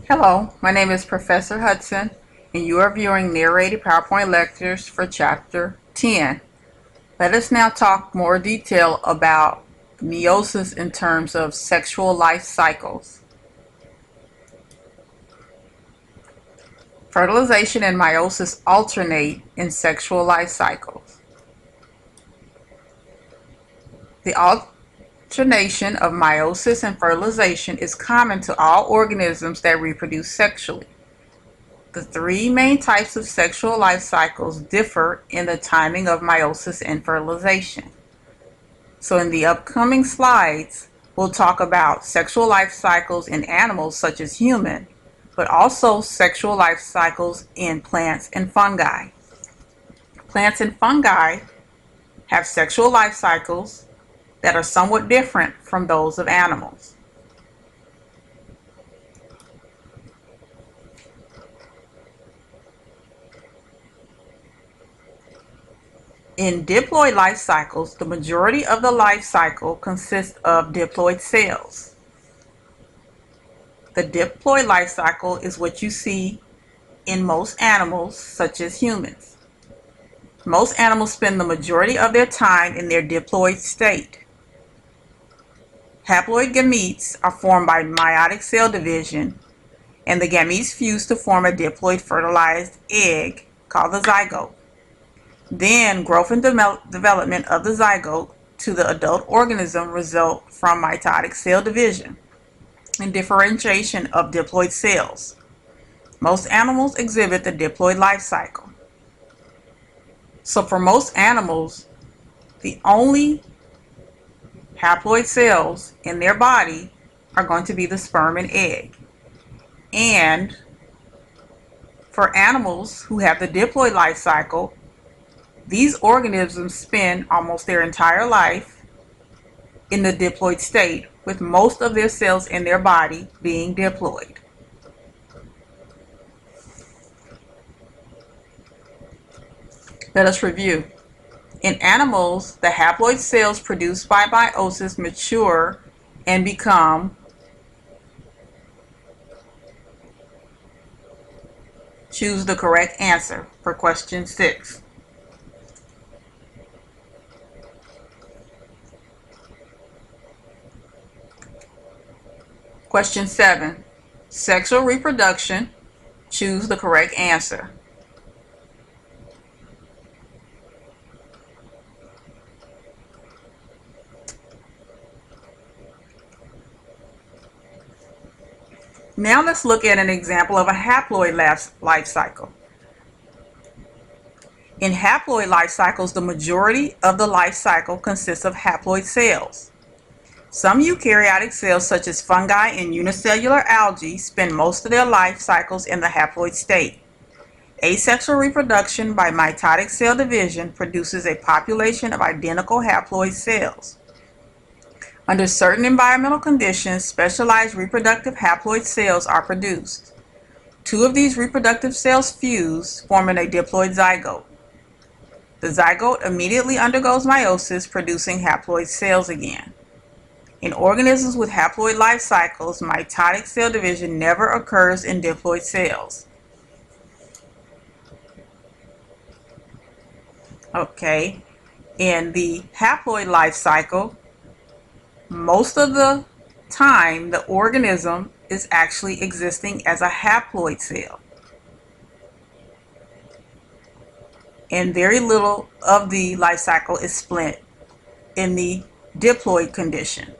Hello, my name is Professor Hudson, and you are viewing narrated PowerPoint lectures for Chapter 10. Let us now talk more detail about meiosis in terms of sexual life cycles. Fertilization and meiosis alternate in sexual life cycles. The alternation of meiosis and fertilization is common to all organisms that reproduce sexually. The three main types of sexual life cycles differ in the timing of meiosis and fertilization. So in the upcoming slides, we'll talk about sexual life cycles in animals such as human, but also sexual life cycles in plants and fungi. Plants and fungi have sexual life cycles that are somewhat different from those of animals. In diploid life cycles, the majority of the life cycle consists of diploid cells. The diploid life cycle is what you see in most animals, such as humans. Most animals spend the majority of their time in their diploid state. Haploid gametes are formed by meiotic cell division, and the gametes fuse to form a diploid fertilized egg called the zygote. Then growth and development of the zygote to the adult organism result from mitotic cell division and differentiation of diploid cells. Most animals exhibit the diploid life cycle. So for most animals, the only haploid cells in their body are going to be the sperm and egg. And for animals who have the diploid life cycle, these organisms spend almost their entire life in the diploid state, with most of their cells in their body being diploid. Let us review. In animals, the haploid cells produced by meiosis mature and become Choose the correct answer for question 6. Question 7. Sexual reproduction. Choose the correct answer. Now let's look at an example of a haploid life cycle. In haploid life cycles, the majority of the life cycle consists of haploid cells. Some eukaryotic cells, such as fungi and unicellular algae, spend most of their life cycles in the haploid state. Asexual reproduction by mitotic cell division produces a population of identical haploid cells. Under certain environmental conditions, specialized reproductive haploid cells are produced. Two of these reproductive cells fuse, forming a diploid zygote. The zygote immediately undergoes meiosis, producing haploid cells again. In organisms with haploid life cycles, mitotic cell division never occurs in diploid cells. Okay, in the haploid life cycle, most of the time the organism is actually existing as a haploid cell. And very little of the life cycle is split in the diploid condition.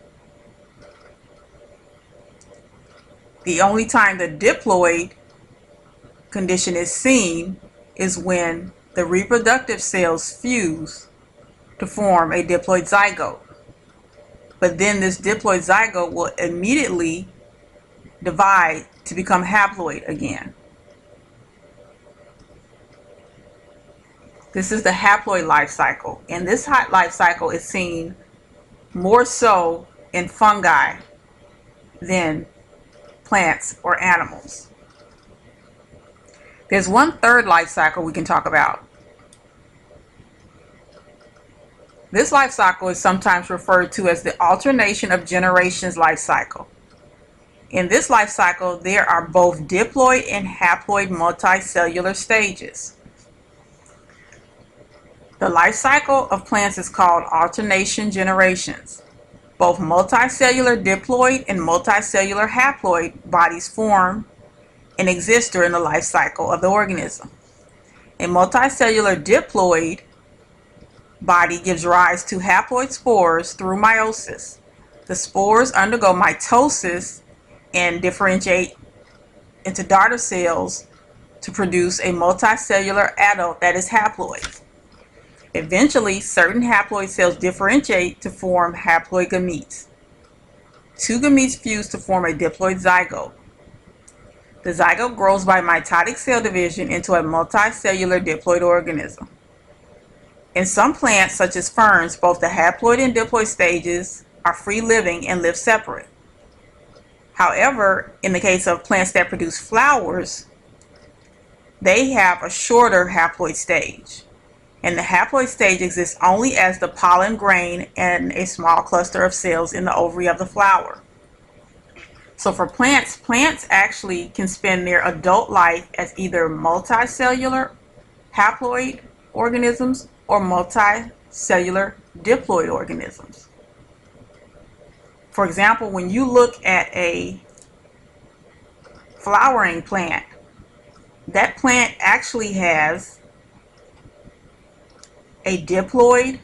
The only time the diploid condition is seen is when the reproductive cells fuse to form a diploid zygote. But then this diploid zygote will immediately divide to become haploid again. This is the haploid life cycle, and this life cycle is seen more so in fungi than plants or animals. There's one third life cycle we can talk about. This life cycle is sometimes referred to as the alternation of generations life cycle. In this life cycle, there are both diploid and haploid multicellular stages. The life cycle of plants is called alternation generations. Both multicellular diploid and multicellular haploid bodies form and exist during the life cycle of the organism. A multicellular diploid body gives rise to haploid spores through meiosis. The spores undergo mitosis and differentiate into daughter cells to produce a multicellular adult that is haploid. Eventually, certain haploid cells differentiate to form haploid gametes. Two gametes fuse to form a diploid zygote. The zygote grows by mitotic cell division into a multicellular diploid organism. In some plants, such as ferns, both the haploid and diploid stages are free-living and live separate. However, in the case of plants that produce flowers, they have a shorter haploid stage. And the haploid stage exists only as the pollen grain and a small cluster of cells in the ovary of the flower. So for plants actually can spend their adult life as either multicellular haploid organisms or multicellular diploid organisms. For example, when you look at a flowering plant, that plant actually has a diploid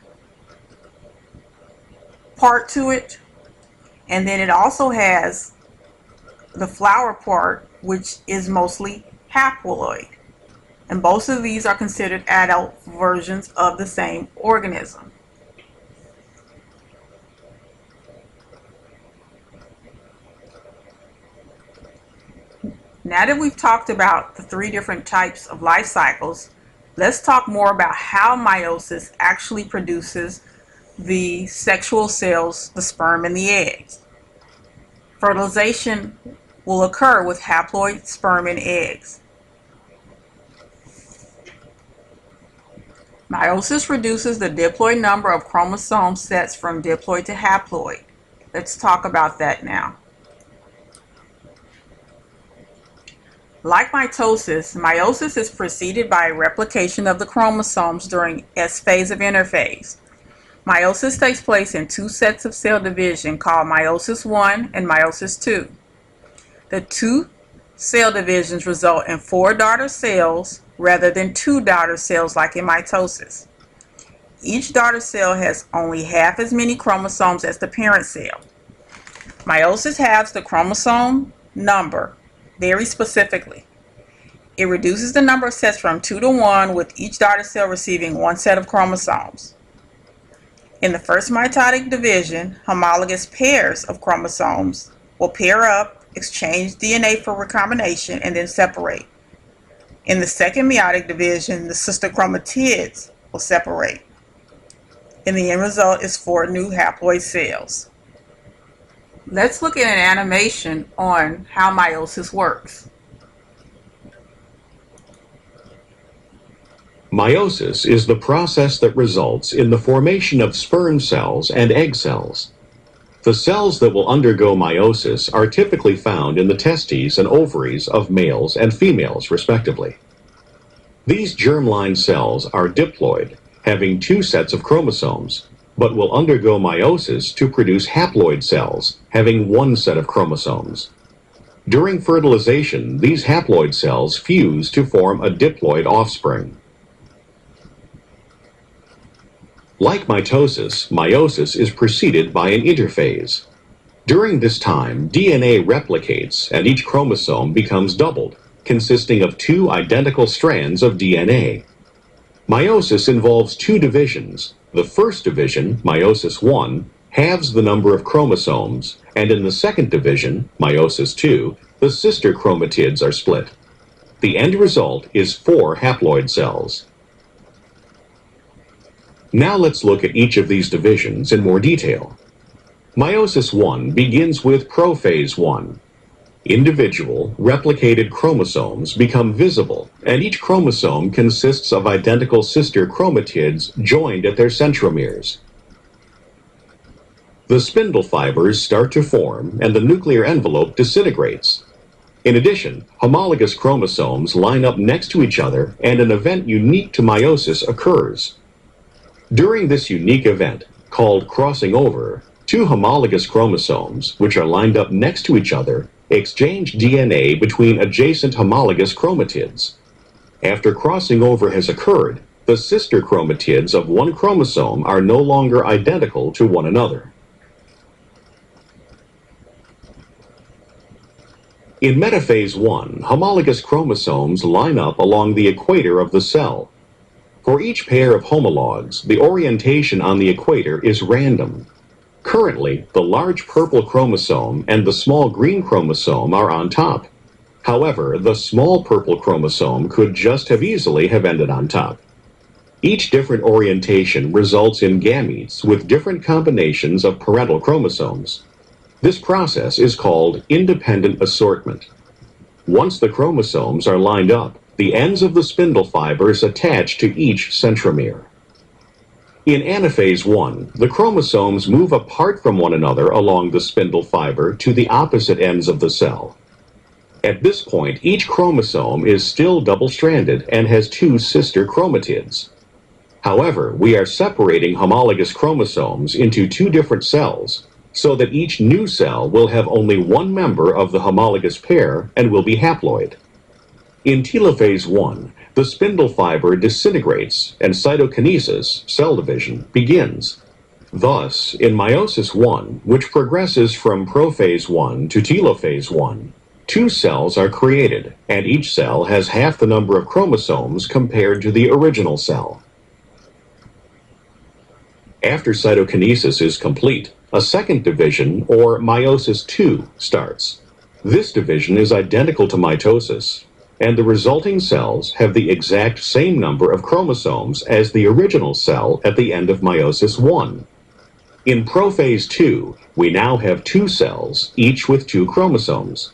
part to it, and then it also has the flower part, which is mostly haploid. And both of these are considered adult versions of the same organism. Now that we've talked about the three different types of life cycles, let's talk more about how meiosis actually produces the sexual cells, the sperm and the eggs. Fertilization will occur with haploid sperm and eggs. Meiosis reduces the diploid number of chromosome sets from diploid to haploid. Let's talk about that now. Like mitosis, meiosis is preceded by replication of the chromosomes during S phase of interphase. Meiosis takes place in two sets of cell division called meiosis 1 and meiosis 2. The two cell divisions result in 4 daughter cells rather than 2 daughter cells like in mitosis. Each daughter cell has only half as many chromosomes as the parent cell. Meiosis halves the chromosome number very specifically. It reduces the number of sets from 2 to 1, with each daughter cell receiving 1 set of chromosomes. In the first mitotic division, homologous pairs of chromosomes will pair up, exchange DNA for recombination, and then separate. In the second meiotic division, the sister chromatids will separate. And the end result is 4 new haploid cells. Let's look at an animation on how meiosis works. Meiosis is the process that results in the formation of sperm cells and egg cells. The cells that will undergo meiosis are typically found in the testes and ovaries of males and females, respectively. These germline cells are diploid, having 2 sets of chromosomes, but will undergo meiosis to produce haploid cells, having 1 set of chromosomes. During fertilization, these haploid cells fuse to form a diploid offspring. Like mitosis, meiosis is preceded by an interphase. During this time, DNA replicates and each chromosome becomes doubled, consisting of 2 identical strands of DNA. Meiosis involves 2 divisions. The first division, meiosis 1, halves the number of chromosomes, and in the second division, meiosis 2, the sister chromatids are split. The end result is 4 haploid cells. Now let's look at each of these divisions in more detail. Meiosis 1 begins with prophase 1. Individual, replicated chromosomes become visible, and each chromosome consists of identical sister chromatids joined at their centromeres. The spindle fibers start to form and the nuclear envelope disintegrates. In addition, homologous chromosomes line up next to each other and an event unique to meiosis occurs. During this unique event, called crossing over, two homologous chromosomes, which are lined up next to each other, exchange DNA between adjacent homologous chromatids. After crossing over has occurred, the sister chromatids of one chromosome are no longer identical to one another. In metaphase 1, homologous chromosomes line up along the equator of the cell. For each pair of homologs, the orientation on the equator is random. Currently, the large purple chromosome and the small green chromosome are on top. However, the small purple chromosome could just have easily have ended on top. Each different orientation results in gametes with different combinations of parental chromosomes. This process is called independent assortment. Once the chromosomes are lined up, the ends of the spindle fibers attach to each centromere. In anaphase 1, the chromosomes move apart from one another along the spindle fiber to the opposite ends of the cell. At this point, each chromosome is still double-stranded and has two sister chromatids. However, we are separating homologous chromosomes into two different cells, so that each new cell will have only one member of the homologous pair and will be haploid. In telophase 1, the spindle fiber disintegrates and cytokinesis, cell division, begins. Thus, in meiosis 1, which progresses from prophase 1 to telophase 1, two cells are created, and each cell has half the number of chromosomes compared to the original cell. After cytokinesis is complete, a second division, or meiosis 2, starts. This division is identical to mitosis, and the resulting cells have the exact same number of chromosomes as the original cell at the end of meiosis 1. In prophase 2, we now have two cells, each with two chromosomes.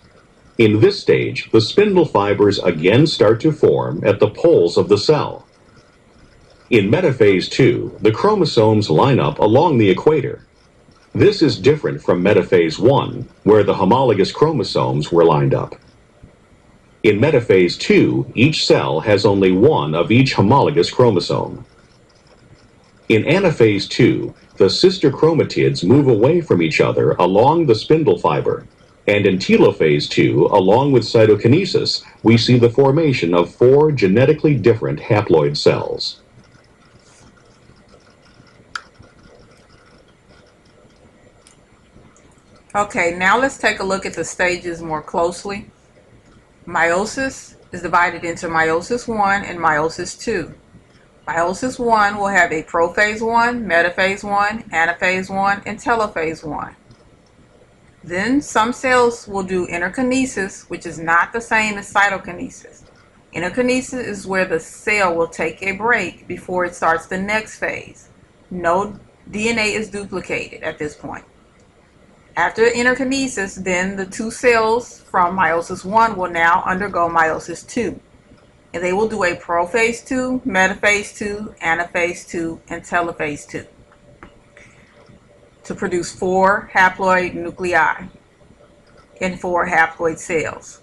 In this stage, the spindle fibers again start to form at the poles of the cell. In metaphase 2, the chromosomes line up along the equator. This is different from metaphase 1, where the homologous chromosomes were lined up. In metaphase 2, each cell has only one of each homologous chromosome. In anaphase 2, the sister chromatids move away from each other along the spindle fiber, and in telophase 2, along with cytokinesis, we see the formation of four genetically different haploid cells. Okay, now let's take a look at the stages more closely. Meiosis is divided into meiosis 1 and meiosis 2. Meiosis 1 will have a prophase 1, metaphase 1, anaphase 1, and telophase 1. Then some cells will do interkinesis, which is not the same as cytokinesis. Interkinesis is where the cell will take a break before it starts the next phase. No DNA is duplicated at this point. After interkinesis, then the two cells from meiosis 1 will now undergo meiosis 2. And they will do a prophase 2, metaphase 2, anaphase 2, and telophase 2 to produce 4 haploid nuclei and 4 haploid cells.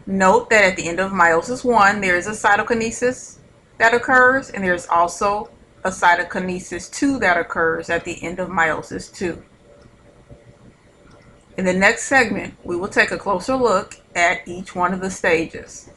Note that at the end of meiosis 1, there is a cytokinesis that occurs, and there's also a cytokinesis 2 that occurs at the end of meiosis 2. In the next segment, we will take a closer look at each one of the stages.